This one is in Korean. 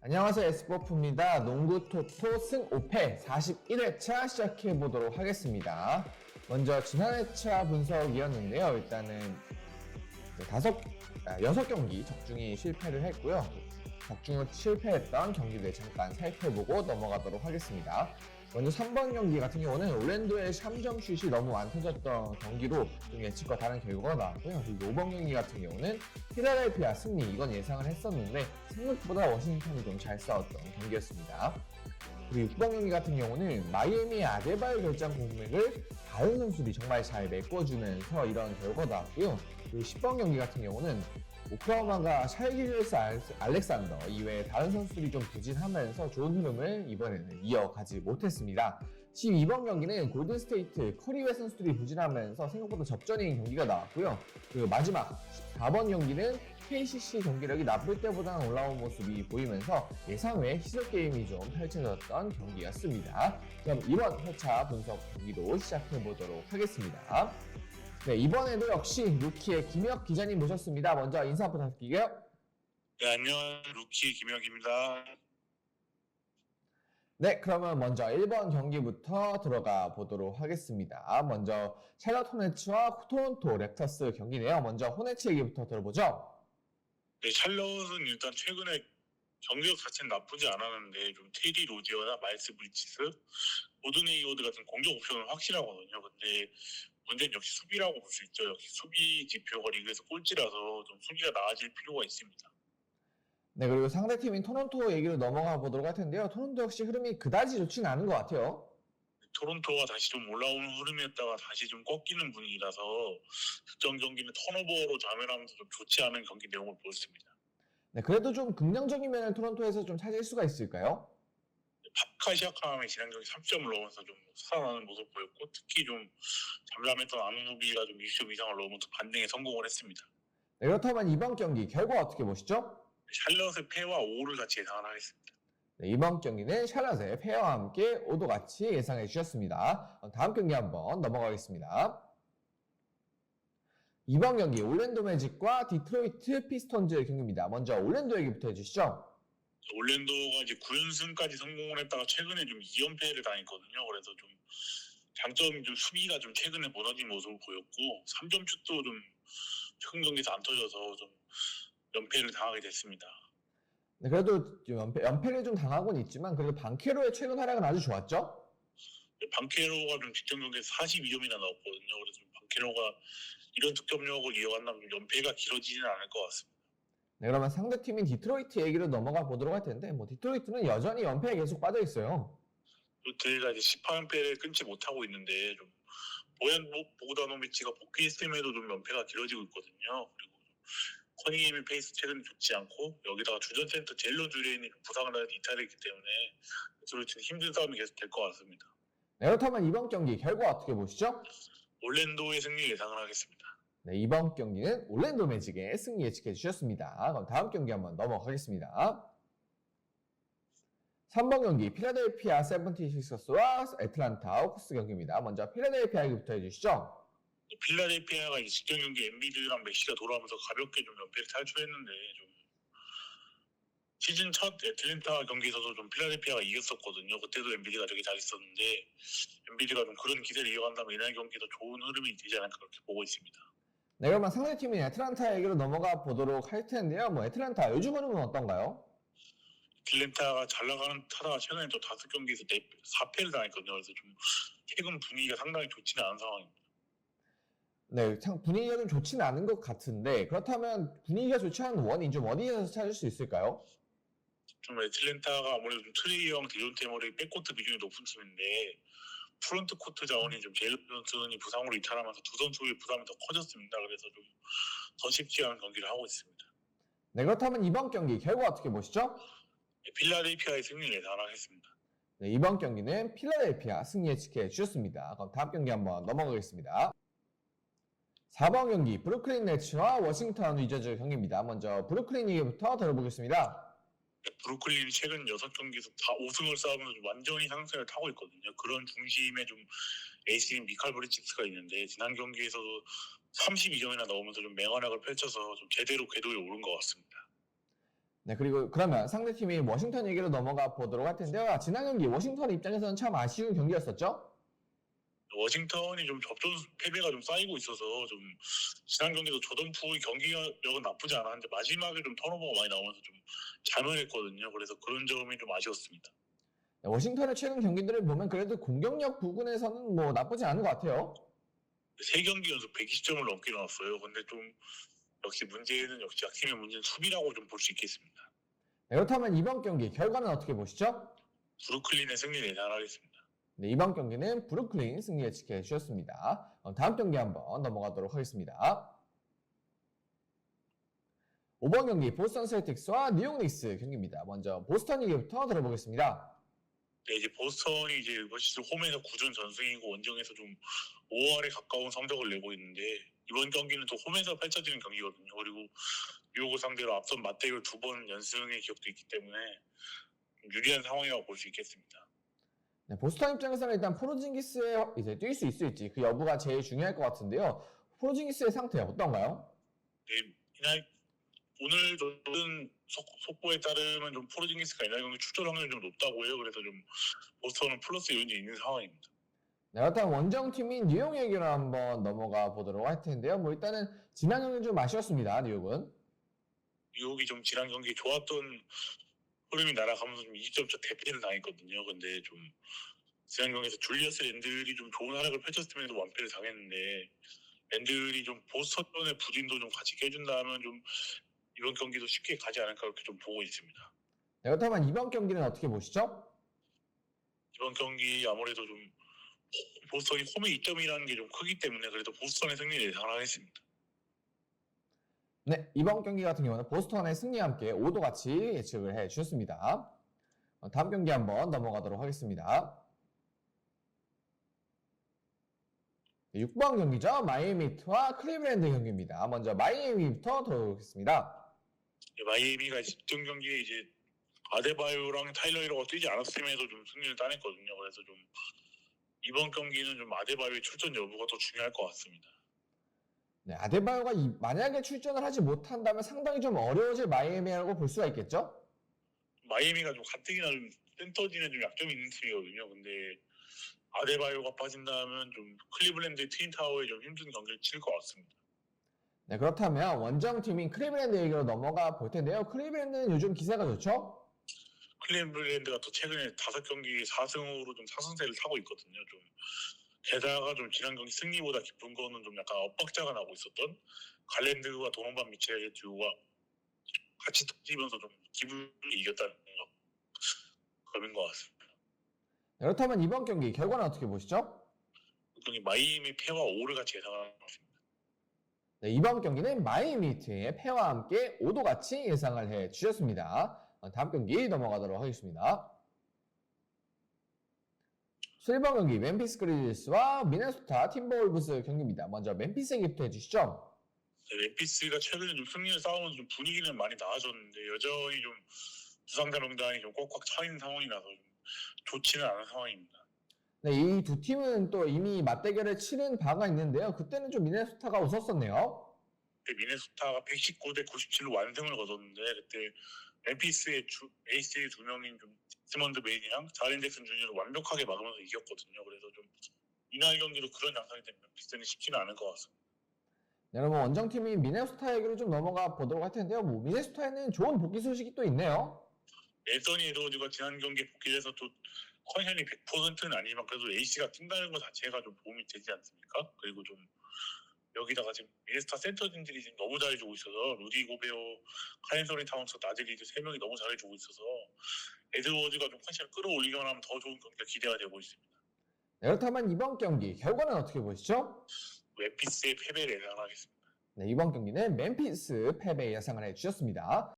안녕하세요. 에스버프입니다. 농구 토토 승 5패 41회차 시작해보도록 하겠습니다. 먼저 지난 회차 분석이었는데요. 일단은 6경기 적중이 실패를 했고요. 적중으로 실패했던 경기들 잠깐 살펴보고 넘어가도록 하겠습니다. 먼저 3번 경기 같은 경우는 올랜도의 3점 슛이 너무 안 터졌던 경기로 좀 예측과 다른 결과가 나왔고요. 그리고 5번 경기 같은 경우는 필라델피아 승리, 이건 예상을 했었는데 생각보다 워싱턴이 좀 잘 싸웠던 경기였습니다. 그리고 6번 경기 같은 경우는 마이애미의 아데바요 결장 공백을 다른 선수들이 정말 잘 메꿔주면서 이런 결과가 나왔고요. 그리고 10번 경기 같은 경우는 오클라호마가 샤이기르스 알렉산더 이외에 다른 선수들이 좀 부진하면서 좋은 흐름을 이번에는 이어가지 못했습니다. 12번 경기는 골든스테이트 커리웨 선수들이 부진하면서 생각보다 접전인 경기가 나왔고요. 그리고 마지막 14번 경기는 KCC 경기력이 나쁠 때보다는 올라온 모습이 보이면서 예상 외 시속 게임이 좀 펼쳐졌던 경기였습니다. 그럼 이번 회차 분석 경기도 시작해보도록 하겠습니다. 네, 이번에도 역시 루키의 김혁 기자님 모셨습니다. 먼저 인사 부탁드릴게요. 네, 안녕. 루키 김혁입니다. 네, 그러면 먼저 1번 경기부터 들어가 보도록 하겠습니다. 먼저 샬럿 호네츠와 토론토 랩터스 경기네요. 먼저 호네츠 얘기부터 들어보죠. 네, 샬럿은 일단 최근에 경기력 자체는 나쁘지 않았는데 좀 테디 로지어나 마일스 브리치스, 고든 헤이워드 같은 공격 옵션은 확실하거든요. 근데 문제는 역시 수비라고 볼 수 있죠. 역시 수비 지표가 리그에서 꼴찌라서 좀 수비가 나아질 필요가 있습니다. 네, 그리고 상대팀인 토론토 얘기로 넘어가 보도록 할 텐데요. 토론토 역시 흐름이 그다지 좋지는 않은 것 같아요. 토론토가 다시 좀 올라오는 흐름이었다가 다시 좀 꺾이는 분위기라서 특정 경기는 턴오버로 자멸하면서 좀 좋지 않은 경기 내용을 보였습니다. 네, 그래도 좀 긍정적인 면을 토론토에서 좀 찾을 수가 있을까요? 파카 시아캄이 지난 경기 3점을 넣으면서 좀 살아나는 모습을 보였고 특히 좀 잠잠했던 아누노비가 좀 20점 이상을 넣으면서 반등에 성공을 했습니다. 네, 그렇다면 이번 경기 결과 어떻게 보시죠? 샬럿의 패와 5를 같이 예상을 하겠습니다. 네, 이번 경기는 샬럿의 패와 함께 5도 같이 예상해 주셨습니다. 다음 경기 한번 넘어가겠습니다. 이번 경기 올랜도 매직과 디트로이트 피스톤즈 경기입니다. 먼저 올랜도 얘기부터 해주시죠. 올랜도가 이제 9연승까지 성공을 했다가 최근에 좀 2연패를 당했거든요. 그래서 좀 장점이 좀 수비가 좀 최근에 무너진 모습을 보였고 3점 슛도 좀 최근 경기에서 안 터져서 좀 연패를 당하게 됐습니다. 네, 그래도 연패를 좀 당하고는 있지만 그래도 방케로의 최근 활약은 아주 좋았죠? 방케로가 좀 직전 경기에서 42점이나 넣었거든요. 그래서 좀 방케로가 이런 득점력을 이어간다면 연패가 길어지지는 않을 것 같습니다. 네, 그러면 상대팀인 디트로이트 얘기로 넘어가 보도록 할 텐데 디트로이트는 여전히 연패에 계속 빠져 있어요. 롯데가 이제 18연패를 끊지 못하고 있는데 좀 보얀 보그다노비치가 복귀했음에도 좀 연패가 길어지고 있거든요. 그리고 커닝햄의 페이스 최근에 좋지 않고 여기다가 주전 센터 젤로 주레인이 부상을 하는 이탈이 있기 때문에 디트로이트는 힘든 싸움이 계속 될 것 같습니다. 네, 그렇다면 이번 경기 결과 어떻게 보시죠? 올랜도의 승리 예상을 하겠습니다. 네, 이번 경기는 올랜도 매직의 승리 예측해 주셨습니다. 그럼 다음 경기 한번 넘어가겠습니다. 3번 경기 필라델피아 세븐티식서스와 애틀란타 호크스 경기입니다. 먼저 필라델피아 얘기부터 해주시죠. 필라델피아가 이 직전 경기 엔비드랑 메시가 돌아오면서 가볍게 좀 연패를 탈출했는데 좀 시즌 첫 애틀랜타 경기에서도 좀 필라델피아가 이겼었거든요. 그때도 엔비드가 되게 잘했었는데 엔비드가 좀 그런 기세를 이어간다면 이날 경기도 좋은 흐름이 되지 않을까 그렇게 보고 있습니다. 네, 그러면 상대팀인 애틀란타 얘기로 넘어가 보도록 할 텐데요. 애틀란타 요즘 흐름은 어떤가요? 애틀랜타가 잘 나가는 타다가 최근에 또 5경기에서 4패를 당했거든요. 그래서 좀 최근 분위기가 상당히 좋지는 않은 상황입니다. 네, 분위기가 좀 좋지는 않은 것 같은데 그렇다면 분위기가 좋지 않은 원인 좀 어디에서 찾을 수 있을까요? 좀 애틀랜타가 아무래도 좀 트레이 형, 디존테 머리 백코트 비중이 높은 팀인데 프론트 코트 자원이 좀 제일 존슨이 부상으로 이탈하면서 두 선수의 부담이 더 커졌습니다. 그래서 좀 더 쉽지 않은 경기를 하고 있습니다. 네, 그렇다면 이번 경기 결과 어떻게 보시죠? 필라델피아의 승리를 예상하겠습니다. 네, 이번 경기는 필라델피아 승리 예측해 주셨습니다. 그럼 다음 경기 한번 넘어가겠습니다. 4번 경기 브루클린 네츠와 워싱턴 위저즈 경기입니다. 먼저 브루클린 얘기부터 들어보겠습니다. 브루클린이 최근 6경기에서 다 5승을 쌓으면서 완전히 상승을 타고 있거든요. 그런 중심에 좀 에이스인 미칼 브리치스가 있는데 지난 경기에서도 32점이나 넣으면서 좀 맹활약을 펼쳐서 좀 제대로 궤도에 오른 것 같습니다. 네, 그리고 그러면 상대팀이 워싱턴 얘기로 넘어가 보도록 할 텐데요. 지난 경기 워싱턴 입장에서는 참 아쉬운 경기였었죠? 워싱턴이 좀 접전 패배가 좀 쌓이고 있어서 좀 지난 경기도 저점프의 경기력은 나쁘지 않았는데 마지막에 좀 턴오버가 많이 나오면서 좀 자멸했거든요. 그래서 그런 점이 좀 아쉬웠습니다. 네, 워싱턴의 최근 경기들을 보면 그래도 공격력 부분에서는 뭐 나쁘지 않은 것 같아요. 3경기 연속 120점을 넘게 나왔어요. 근데 좀 역시 문제는 역시 약팀의 문제는 수비라고 좀 볼 수 있겠습니다. 네, 그렇다면 이번 경기 결과는 어떻게 보시죠? 브루클린의 승리를 예상하겠습니다. 네, 이번 경기는 브루클린 승리 예측해 주셨습니다. 다음 경기 한번 넘어가도록 하겠습니다. 5번 경기 보스턴 셀틱스와 뉴욕 닉스 경기입니다. 먼저 보스턴 얘기부터 들어보겠습니다. 네, 이제 보스턴이 이제 이번 시즌 홈에서 9전 전승이고 원정에서 좀 5할에 가까운 성적을 내고 있는데 이번 경기는 또 홈에서 펼쳐지는 경기거든요. 그리고 뉴욕을 상대로 앞선 맞대결 2번 연승의 기록도 있기 때문에 유리한 상황이라고 볼 수 있겠습니다. 네, 보스턴 입장에서는 일단 포르징기스에 이제 뛸 수 있을지 그 여부가 제일 중요할 것 같은데요. 포르징기스의 상태 어떤가요? 네, 이날 오늘 저는 속보에 따르면 좀 포르징기스가 이날 경기 출전 확률이 좀 높다고 해요. 그래서 좀 보스턴은 플러스 요인이 있는 상황입니다. 네, 일단 원정팀인 뉴욕 얘기로 한번 넘어가 보도록 할 텐데요. 뭐 일단은 지난 경기는 좀 아쉬웠습니다. 뉴욕은. 뉴욕이 좀 지난 경기 좋았던 흐름이 날아가면서 좀 20점차 대패를 당했거든요. 근데 좀 지난 경기에서 줄리어스 랜들이 좀 좋은 활약을 펼쳤음에도 완패를 당했는데 랜들이 좀 보스턴의 부진도 좀 같이 깨준다면 좀 이번 경기도 쉽게 가지 않을까 그렇게 좀 보고 있습니다. 네, 그렇다면 이번 경기는 어떻게 보시죠? 이번 경기 아무래도 좀 보스턴이 홈에 이점이라는 게 좀 크기 때문에 그래도 보스턴의 승리를 예상하겠습니다. 네, 이번 경기 같은 경우는 보스턴의 승리와 함께 5도 같이 예측을 해 주셨습니다. 다음 경기 한번 넘어가도록 하겠습니다. 6번 경기죠. 마이애미 히트와 클리브랜드 경기입니다. 먼저 마이애미부터 들어보겠습니다. 마이애미가 직전 경기에 이제 아데바요랑 타일러 히러가 뛰지 않았음에도 좀 승리를 따냈거든요. 그래서 좀 이번 경기는 좀 아데바요의 출전 여부가 더 중요할 것 같습니다. 네, 아데바요가 만약에 출전을 하지 못한다면 상당히 좀 어려워질 마이애미라고 볼 수가 있겠죠? 마이애미가 좀 가뜩이나 좀 센터진에 좀 약점이 있는 팀이거든요. 근데 아데바요가 빠진다면 좀 클리블랜드의 트윈타워에 좀 힘든 경기를 치를 것 같습니다. 네, 그렇다면 원정팀인 클리브랜드 얘기로 넘어가 볼 텐데요. 클리브랜드는 요즘 기세가 좋죠? 클리블랜드가 또 최근에 5경기 4승으로 좀 4승세를 타고 있거든요. 좀 게다가 좀 지난 경기 승리보다 기쁜 거는 좀 약간 엇박자가 나고 있었던 갈랜드와 도노반 미첼의 듀오가 같이 터지면서 좀 기분이 이겼다는 점인 것 같습니다. 네, 그렇다면 이번 경기 결과는 어떻게 보시죠? 경기 마이애미 패와 5를 같이 예상하고 있습니다. 네, 이번 경기는 마이애미 히트의 패와 함께 5도 같이 예상을 해 주셨습니다. 다음 경기 넘어가도록 하겠습니다. 7번 경기 멤피스 그리즐스와 미네소타 팀버울브스 경기입니다. 먼저 멤피스 얘기부터 해주시죠. 네, 멤피스가 최근에 좀 승리를 싸우면서 좀 분위기는 많이 나아졌는데 여전히 좀 부상자 명단이 좀 꽉꽉 차 있는 상황이라서 좀 좋지는 않은 상황입니다. 네, 이 두 팀은 또 이미 맞대결을 치른 바가 있는데요. 그때는 좀 미네소타가 웃었었네요. 미네소타가 119대 97로 완승을 거뒀는데 그때 멤피스의 에이스 2명인 좀 디스먼드 메인이랑 자렌 잭슨 주니어를 완벽하게 막으면서 이겼거든요. 그래서 좀 이날 경기도 그런 양상이 되면 멤피스는 쉽지는 않을 것 같습니다. 네, 여러분 원정팀인 미네소타 얘기로 좀 넘어가 보도록 할 텐데요. 뭐 미네소타에는 좋은 복귀 소식이 또 있네요. 앤서니 에드워즈가 지난 경기에 복귀해서 또 컨디션이 100%는 아니지만 그래도 에이스가 뛴다는 것 자체가 좀 도움이 되지 않습니까? 그리고 좀 여기다가 지금 미네소타 센터진들이 지금 너무 잘해주고 있어서 루디 고베어, 카렌소니 타운스, 나젤리드 3명이 너무 잘해주고 있어서 에드워즈가 좀 컨디션을 끌어올리거나 하면 더 좋은 경기가 기대가 되고 있습니다. 네, 그렇다면 이번 경기 결과는 어떻게 보시죠? 멤피스의 패배를 예상하겠습니다. 네, 이번 경기는 멤피스 패배 예상을 해주셨습니다.